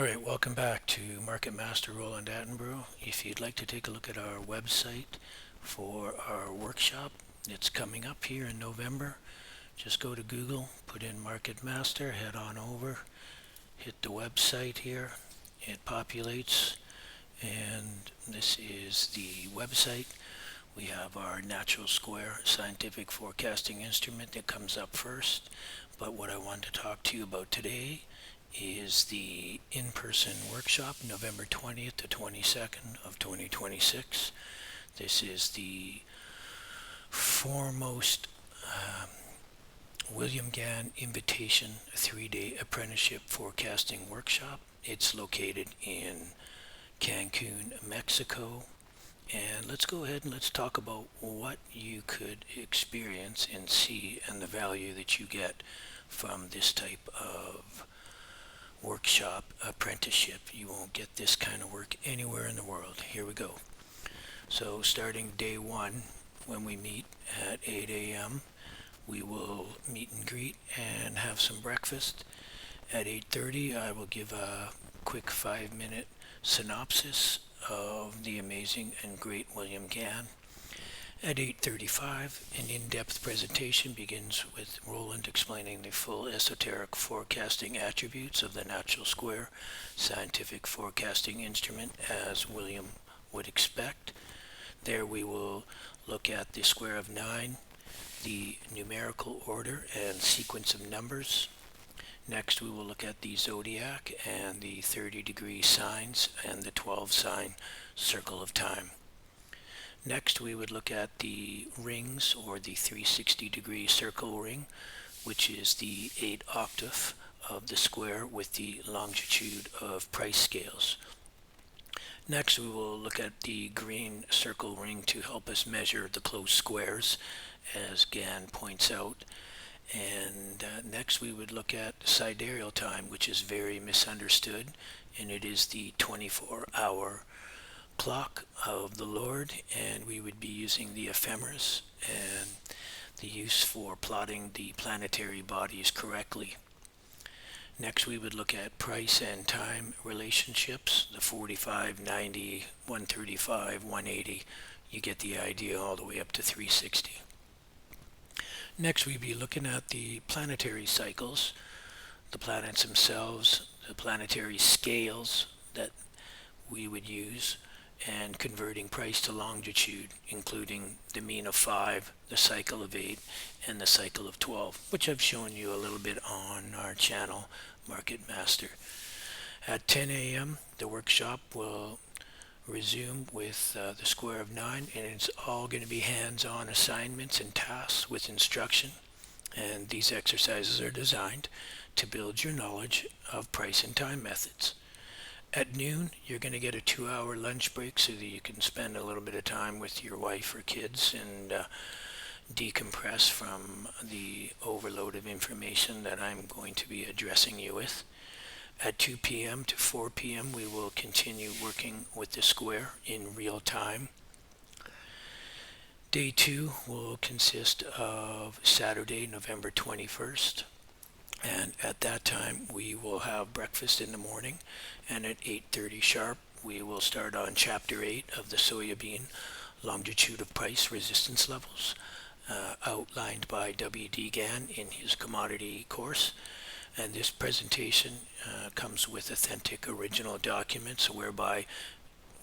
Alright, welcome back to Market Master Roland Attenborough. If you'd like to take a look at our website for our workshop, it's coming up here in November. Just go to Google, put in Market Master, head on over, hit the website here. It populates, and this is the website. We have our natural square scientific forecasting instrument that comes up first. But what I want to talk to you about today is the in-person workshop, November 20th to 22nd of 2026. This is the foremost William Gann Invitation 3-day Apprenticeship Forecasting Workshop. It's located in Cancun, Mexico. And let's go ahead and let's talk about what you could experience and see and the value that you get from this type of workshop apprenticeship. You won't get this kind of work anywhere in the world. Here we go. So starting day one, when we meet at 8 a.m., we will meet and greet and have some breakfast. At 8:30, I will give a quick 5-minute synopsis of the amazing and great William Gann. At 8:35, an in-depth presentation begins with Roland explaining the full esoteric forecasting attributes of the natural square scientific forecasting instrument as William would expect. There we will look at the square of 9, the numerical order and sequence of numbers. Next we will look at the zodiac and the 30-degree signs and the 12-sign circle of time. Next we would look at the rings, or the 360-degree circle ring, which is the 8th octave of the square with the longitude of price scales. Next we will look at the green circle ring to help us measure the close squares, as Gann points out. And next we would look at sidereal time, which is very misunderstood, and it is the 24-hour clock of the Lord, and we would be using the ephemeris and the use for plotting the planetary bodies correctly. Next we would look at price and time relationships, the 45, 90, 135, 180. You get the idea, all the way up to 360. Next we'd be looking at the planetary cycles, the planets themselves, the planetary scales that we would use, and converting price to longitude, including the mean of 5, the cycle of 8, and the cycle of 12, which I've shown you a little bit on our channel, Market Master. At 10 a.m., the workshop will resume with the square of 9, and it's all going to be hands-on assignments and tasks with instruction. And these exercises are designed to build your knowledge of price and time methods. At noon, you're going to get a 2-hour lunch break so that you can spend a little bit of time with your wife or kids and decompress from the overload of information that I'm going to be addressing you with. At 2 p.m. to 4 p.m., we will continue working with the square in real time. Day 2 will consist of Saturday, November 21st. And at that time we will have breakfast in the morning, and at 8:30 sharp we will start on chapter 8 of the soybean longitude of price resistance levels, outlined by W.D. Gann in his commodity course. And this presentation comes with authentic original documents whereby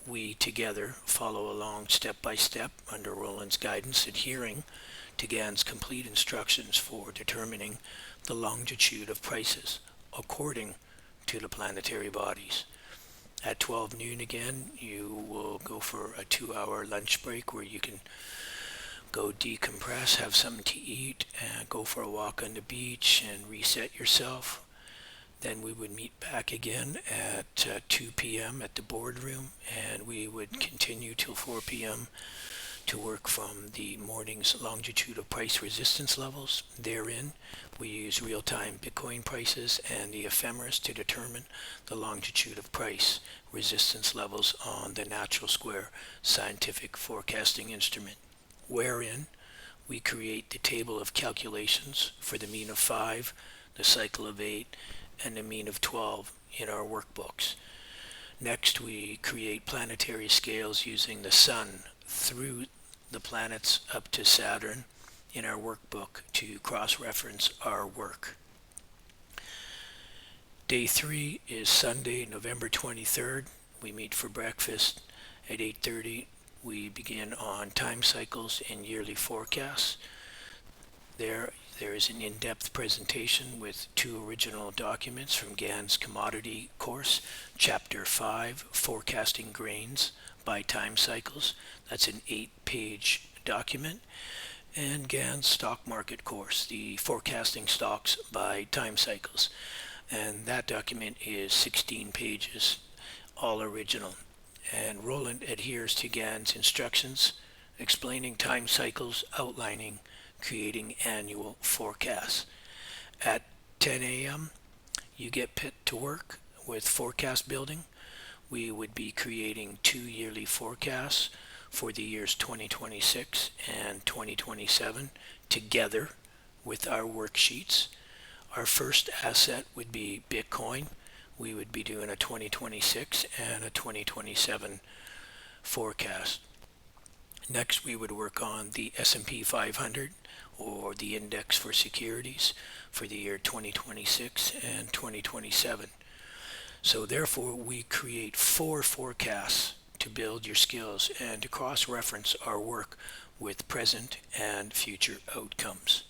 we together follow along step by step under Roland's guidance, adhering to Gann's complete instructions for determining the longitude of prices according to the planetary bodies. At 12 noon again, you will go for a 2-hour lunch break where you can go decompress, have something to eat, and go for a walk on the beach and reset yourself. Then we would meet back again at 2 p.m. at the boardroom, and we would continue till 4 p.m. to work from the morning's longitude of price resistance levels. Therein, we use real-time Bitcoin prices and the ephemeris to determine the longitude of price resistance levels on the natural square scientific forecasting instrument, wherein we create the table of calculations for the mean of 5, the cycle of 8, and a mean of 12 in our workbooks. Next, we create planetary scales using the sun through the planets up to Saturn in our workbook to cross-reference our work. Day 3 is Sunday, November 23rd. We meet for breakfast at 8:30. We begin on time cycles and yearly forecasts. There is an in-depth presentation with 2 original documents from Gann's commodity course, Chapter 5, Forecasting Grains by Time Cycles. That's an 8-page document. And Gann's stock market course, the Forecasting Stocks by Time Cycles. And that document is 16 pages, all original. And Roland adheres to Gann's instructions, explaining time cycles, outlining creating annual forecasts. At 10 a.m., you get put to work with forecast building. We would be creating 2 yearly forecasts for the years 2026 and 2027 together with our worksheets. Our first asset would be Bitcoin. We would be doing a 2026 and a 2027 forecast. Next, we would work on the S&P 500, or the index for securities, for the year 2026 and 2027. So therefore, we create 4 forecasts to build your skills and to cross-reference our work with present and future outcomes.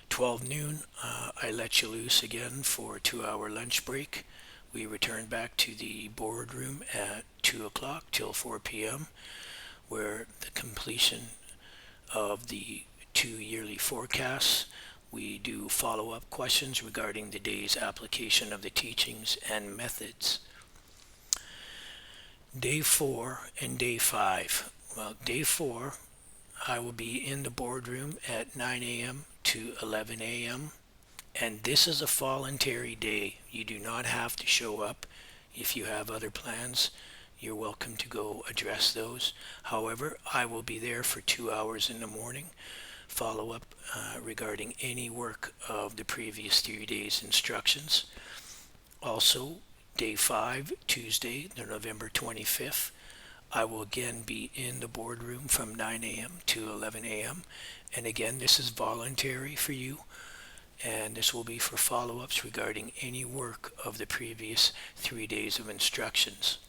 12 noon, I let you loose again for a 2-hour lunch break. We return back to the boardroom at 2 o'clock till 4 p.m., where the completion of the 2 yearly forecasts, we do follow-up questions regarding the day's application of the teachings and methods. Day 4 and Day 5. Well, Day 4, I will be in the boardroom at 9 a.m. to 11 a.m. And this is a voluntary day. You do not have to show up. If you have other plans, you're welcome to go address those. However, I will be there for 2 hours in the morning, follow up regarding any work of the previous 3 days' instructions. Also, Day 5, Tuesday, the November 25th, I will again be in the boardroom from 9 a.m. to 11 a.m. And again, this is voluntary for you, and this will be for follow-ups regarding any work of the previous 3 days of instructions.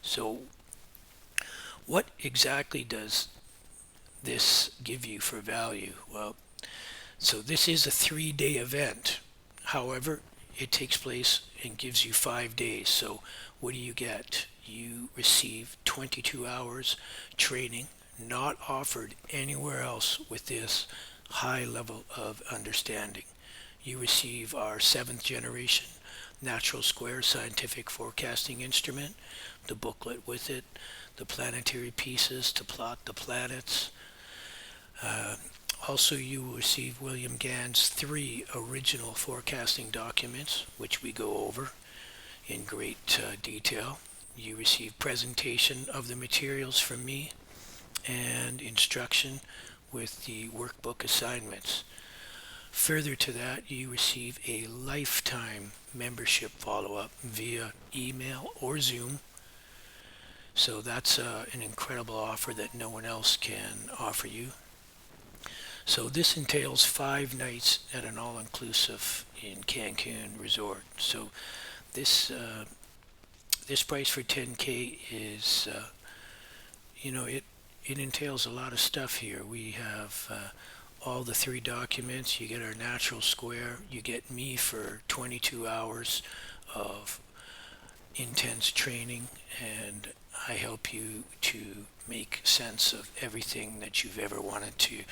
So what exactly does this give you for value? Well, so this is a 3-day event. However, it takes place and gives you 5 days. So what do you get? You receive 22 hours training not offered anywhere else with this high level of understanding. You receive our 7th generation natural square scientific forecasting instrument, the booklet with it, the planetary pieces to plot the planets. Also, you will receive William Gann's 3 original forecasting documents, which we go over in great detail. You receive presentation of the materials from me and instruction with the workbook assignments. Further to that, you receive a lifetime membership follow-up via email or Zoom. So that's an incredible offer that no one else can offer you. So this entails 5 nights at an all-inclusive in Cancun resort. So this price for 10K is, it entails a lot of stuff here. We have all the 3 documents. You get our natural square. You get me for 22 hours of intense training, and I help you to make sense of everything that you've ever wanted to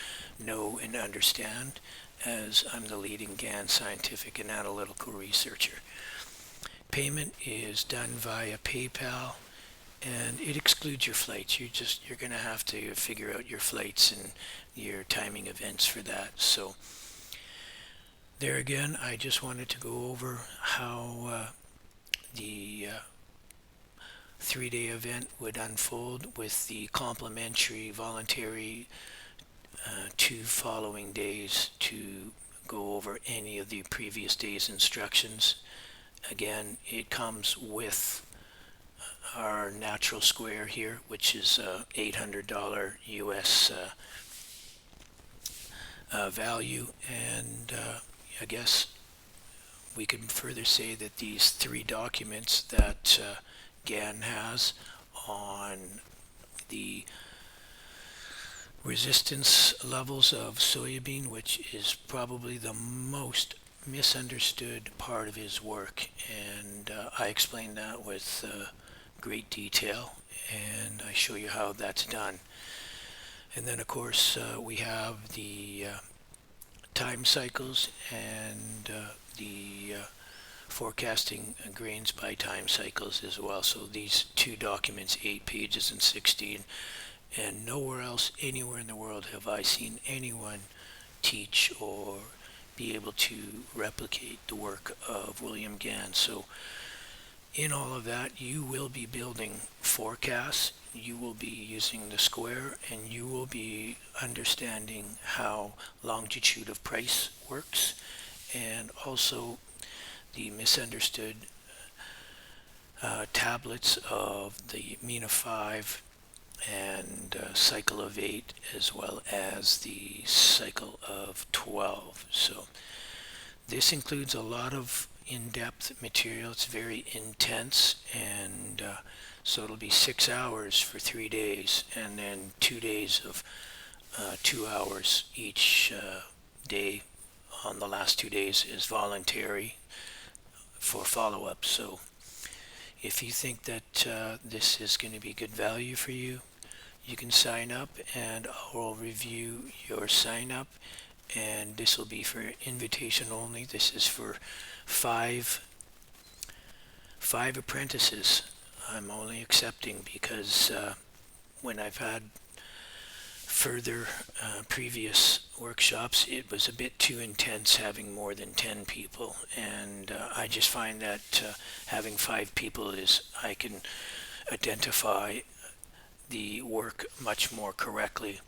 know and understand, as I'm the leading Gann scientific and analytical researcher. Payment is done via PayPal, and it excludes your flights. You're going to have to figure out your flights and your timing events for that. So there again, I just wanted to go over how the 3-day event would unfold with the complimentary voluntary 2 following days to go over any of the previous day's instructions. Again, it comes with our natural square here, which is $800 US value, and I guess we can further say that these three documents that Gann has on the resistance levels of soybean, which is probably the most misunderstood part of his work, and I explain that with great detail, and I show you how that's done. And then of course we have the time cycles and the forecasting grains by time cycles as well. So these two documents, 8 pages and 16, and nowhere else anywhere in the world have I seen anyone teach or be able to replicate the work of William Gann. So in all of that, you will be building forecasts, you will be using the square, and you will be understanding how longitude of price works, and also the misunderstood tablets of the mean of 5 and cycle of 8, as well as the cycle of 12. So this includes a lot of in-depth material. It's very intense, and so it'll be 6 hours for 3 days, and then 2 days of 2 hours each day. On the last 2 days is voluntary for follow-up. So if you think that this is going to be good value for you, you can sign up, and I'll review your sign up, and this will be for invitation only. This is for five apprentices. I'm only accepting because when I've had further previous workshops, it was a bit too intense having more than 10 people, and I just find that having 5 people is, I can identify the work much more correctly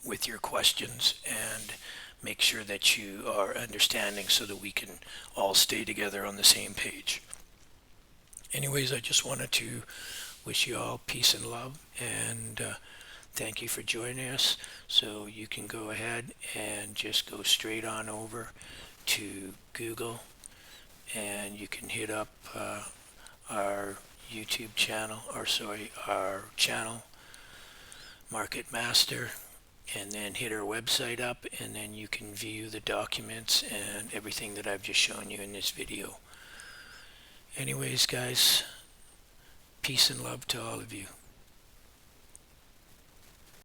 with your questions and make sure that you are understanding so that we can all stay together on the same page. Anyways, I just wanted to wish you all peace and love, and thank you for joining us. So you can go ahead and just go straight on over to Google, and you can hit up our YouTube channel, or sorry, our channel, Market Master, and then hit our website up, and then you can view the documents and everything that I've just shown you in this video. Anyways, guys, peace and love to all of you.